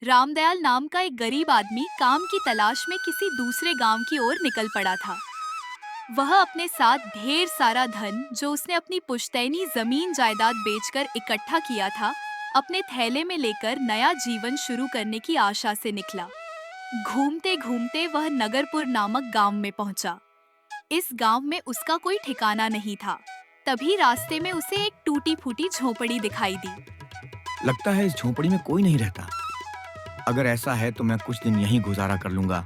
रामदयाल नाम का एक गरीब आदमी काम की तलाश में किसी दूसरे गांव की ओर निकल पड़ा था। वह अपने साथ ढेर सारा धन जो उसने अपनी पुश्तैनी जमीन जायदाद बेचकर इकट्ठा किया था, अपने थैले में लेकर नया जीवन शुरू करने की आशा से निकला। घूमते घूमते वह नगरपुर नामक गांव में पहुंचा। इस गांव में उसका कोई ठिकाना नहीं था। तभी रास्ते में उसे एक टूटी फूटी झोपड़ी दिखाई दी। लगता है इस झोपड़ी में कोई नहीं रहता। अगर ऐसा है तो मैं कुछ दिन यहीं गुजारा कर लूंगा,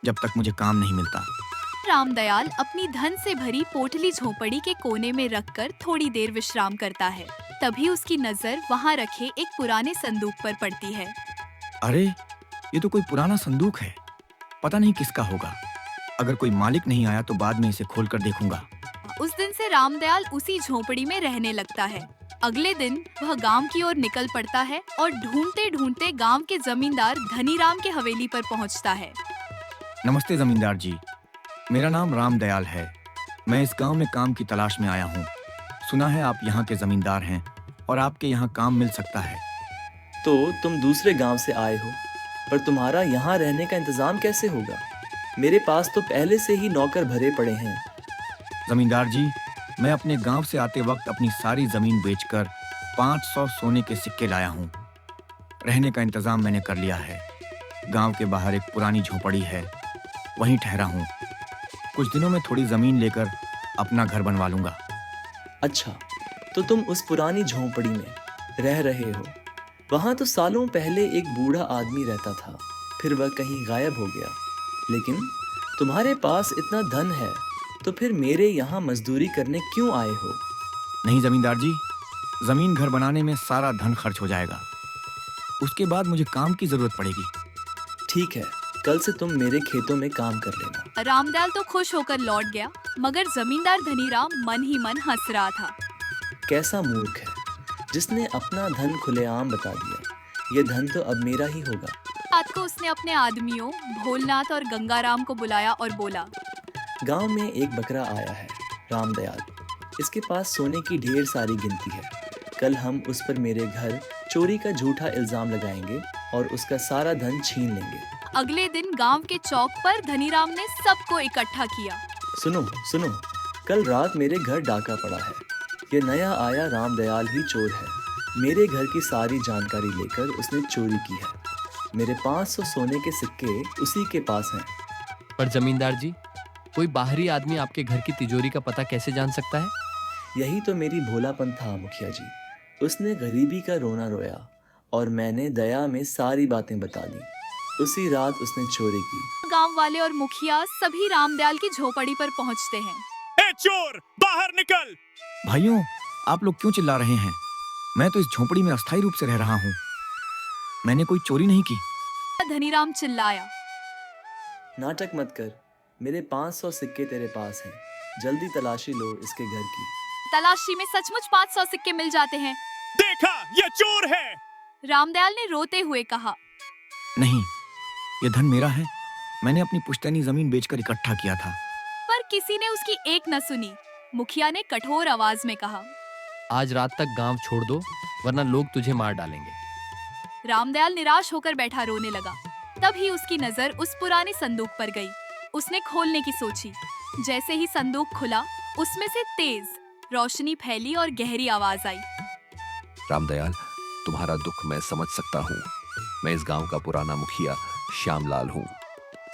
जब तक मुझे काम नहीं मिलता। रामदयाल अपनी धन से भरी पोटली झोपड़ी के कोने में रखकर थोड़ी देर विश्राम करता है। तभी उसकी नजर वहां रखे एक पुराने संदूक पर पड़ती है। अरे, ये तो कोई पुराना संदूक है। पता नहीं किसका होगा। अगर कोई मालिक नहीं आया तो बाद में इसे खोलकर देखूंगा। उस दिन से रामदयाल उसी झोपड़ी में रहने लगता है। अगले दिन वह गांव की ओर निकल पड़ता है और ढूंढते ढूंढते गांव के जमींदार धनीराम के हवेली पर पहुंचता है। नमस्ते जमींदार जी, मेरा नाम रामदयाल है। मैं इस गांव में काम की तलाश में आया हूँ। सुना है आप यहाँ के जमींदार हैं और आपके यहाँ काम मिल सकता है। तो तुम दूसरे गांव से आए हो, पर तुम्हारा यहाँ रहने का इंतजाम कैसे होगा? मेरे पास तो पहले से ही नौकर भरे पड़े हैं। जमींदार जी, मैं अपने गांव से आते वक्त अपनी सारी जमीन बेचकर 500 सोने के सिक्के लाया हूँ। रहने का इंतजाम मैंने कर लिया है। गांव के बाहर एक पुरानी झोपड़ी है, वहीं ठहरा हूँ। कुछ दिनों में थोड़ी जमीन लेकर अपना घर बनवा लूंगा। अच्छा, तो तुम उस पुरानी झोंपड़ी में रह रहे हो। वहाँ तो सालों पहले एक बूढ़ा आदमी रहता था, फिर वह कहीं गायब हो गया। लेकिन तुम्हारे पास इतना धन है, तो फिर मेरे यहाँ मजदूरी करने क्यों आए हो? नहीं जमींदार जी, जमीन घर बनाने में सारा धन खर्च हो जाएगा। उसके बाद मुझे काम की जरूरत पड़ेगी। ठीक है, कल से तुम मेरे खेतों में काम कर लेना। रामदयाल तो खुश होकर लौट गया, मगर जमींदार धनीराम मन ही मन हंस रहा था। कैसा मूर्ख है जिसने अपना धन खुलेआम बता दिया। ये धन तो अब मेरा ही होगा। रात को उसने अपने आदमियों भोलनाथ और गंगाराम को बुलाया और बोला, गांव में एक बकरा आया है, रामदयाल। इसके पास सोने की ढेर सारी गिनती है। कल हम उस पर मेरे घर चोरी का झूठा इल्जाम लगाएंगे और उसका सारा धन छीन लेंगे। अगले दिन गांव के चौक पर धनीराम ने सबको इकट्ठा किया। सुनो सुनो, कल रात मेरे घर डाका पड़ा है। ये नया आया रामदयाल ही चोर है। मेरे घर की सारी जानकारी लेकर उसने चोरी की है। मेरे 500 सोने के सिक्के उसी के पास हैं। पर जमींदार जी, कोई बाहरी आदमी आपके घर की तिजोरी का पता कैसे जान सकता है? यही तो मेरी भोलापन था मुखिया जी। उसने गरीबी का रोना रोया और मैंने दया में सारी बातें बता दी। उसी रात उसने चोरी की। गांव वाले और मुखिया सभी रामदयाल की झोपड़ी पर पहुंचते हैं। ए चोर, बाहर निकल! भाइयों, आप लोग क्यों चिल्ला रहे हैं? मैं तो इस झोपड़ी में अस्थायी रूप से रह रहा हूँ। मैंने कोई चोरी नहीं की। धनीराम चिल्लाया। नाटक मत कर। मेरे 500 सिक्के तेरे पास हैं। जल्दी तलाशी लो इसके घर की। तलाशी में सचमुच 500 सिक्के मिल जाते हैं। देखा, ये चोर है! रामदयाल ने रोते हुए कहा, नहीं, ये धन मेरा है। मैंने अपनी पुश्तैनी जमीन बेचकर इकट्ठा किया था। पर किसी ने उसकी एक न सुनी। मुखिया ने कठोर आवाज में कहा, आज रात तक गांव छोड़ दो, वरना लोग तुझे मार डालेंगे। रामदयाल निराश होकर बैठा रोने लगा। तभी उसकी नजर उस पुराने संदूक पर गई। उसने खोलने की सोची। जैसे ही संदूक खुला, उसमें से तेज रोशनी फैली और गहरी आवाज आई। रामदयाल, तुम्हारा दुख मैं समझ सकता हूँ। मैं इस गांव का पुराना मुखिया श्यामलाल हूँ।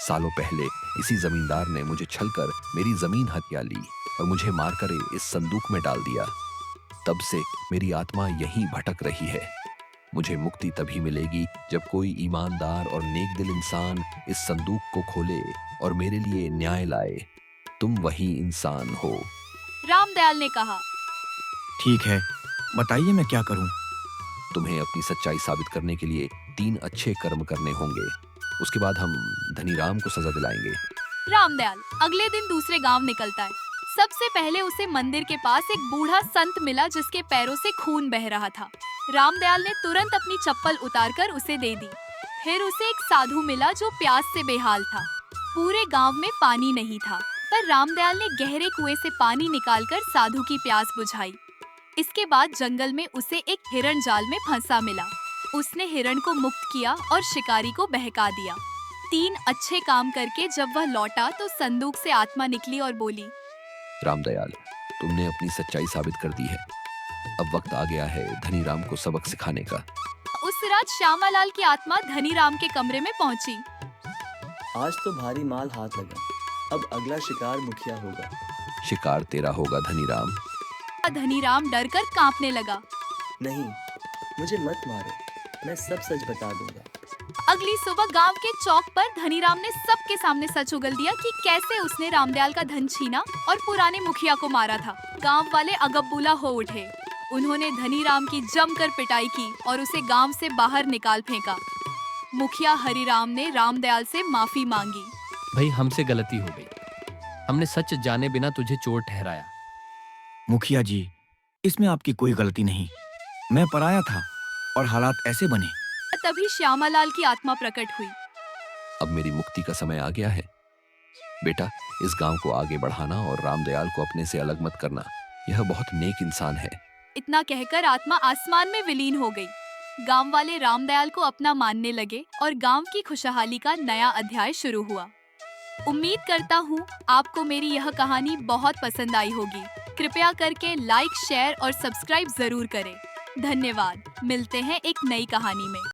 सालों पहले इसी जमींदार ने मुझे छलकर मेरी जमीन हथिया ली और मुझे मारकर इस संदूक में डाल दिया। तब से मेरी आत्मा यहीं भटक रही है। मुझे मुक्ति तभी मिलेगी जब कोई ईमानदार और नेक दिल इंसान इस संदूक को खोले और मेरे लिए न्याय लाए। तुम वही इंसान हो। रामदयाल ने कहा, ठीक है, बताइए मैं क्या करूं? तुम्हें अपनी सच्चाई साबित करने के लिए 3 अच्छे कर्म करने होंगे। उसके बाद हम धनीराम को सजा दिलाएंगे। रामदयाल अगले दिन दूसरे गांव निकलता है। सबसे पहले उसे मंदिर के पास एक बूढ़ा संत मिला जिसके पैरों से खून बह रहा था। रामदयाल ने तुरंत अपनी चप्पल उतारकर उसे दे दी। फिर उसे एक साधु मिला जो प्यास से बेहाल था। पूरे गांव में पानी नहीं था, पर रामदयाल ने गहरे कुएं से पानी निकालकर साधु की प्यास बुझाई। इसके बाद जंगल में उसे एक हिरण जाल में फंसा मिला। उसने हिरण को मुक्त किया और शिकारी को बहका दिया। 3 अच्छे काम करके जब वह लौटा तो संदूक से आत्मा निकली और बोली, रामदयाल, तुमने अपनी सच्चाई साबित कर दी है। अब वक्त आ गया है धनीराम को सबक सिखाने का। उस रात श्यामालाल की आत्मा धनीराम के कमरे में पहुंची। आज तो भारी माल हाथ लगा, अब अगला शिकार मुखिया होगा। शिकार तेरा होगा धनीराम। धनीराम डरकर कांपने लगा। नहीं, मुझे मत मारो, मैं सब सच बता दूंगा। अगली सुबह गांव के चौक पर धनीराम ने सबके सामने सच उगल दिया कि कैसे उसने रामदयाल का धन छीना और पुराने मुखिया को मारा था। गांव वाले अगबबूला हो उठे। उन्होंने धनीराम की जमकर पिटाई की और उसे गांव से बाहर निकाल फेंका। मुखिया हरिराम ने रामदयाल से माफी मांगी। भाई, हमसे गलती हो गई। हमने सच जाने बिना तुझे चोर ठहराया। मुखिया जी, इसमें आपकी कोई गलती नहीं। मैं पराया था और हालात ऐसे बने। तभी श्यामालाल की आत्मा प्रकट हुई। अब मेरी मुक्ति का समय आ गया है। बेटा, इस गांव को आगे बढ़ाना और रामदयाल को अपने से अलग मत करना। यह बहुत नेक इंसान है। इतना कहकर आत्मा आसमान में विलीन हो गई। गांव वाले रामदयाल को अपना मानने लगे और गांव की खुशहाली का नया अध्याय शुरू हुआ। उम्मीद करता हूँ आपको मेरी यह कहानी बहुत पसंद आई होगी। कृपया करके लाइक, शेयर और सब्सक्राइब जरूर करें। धन्यवाद। मिलते हैं एक नई कहानी में।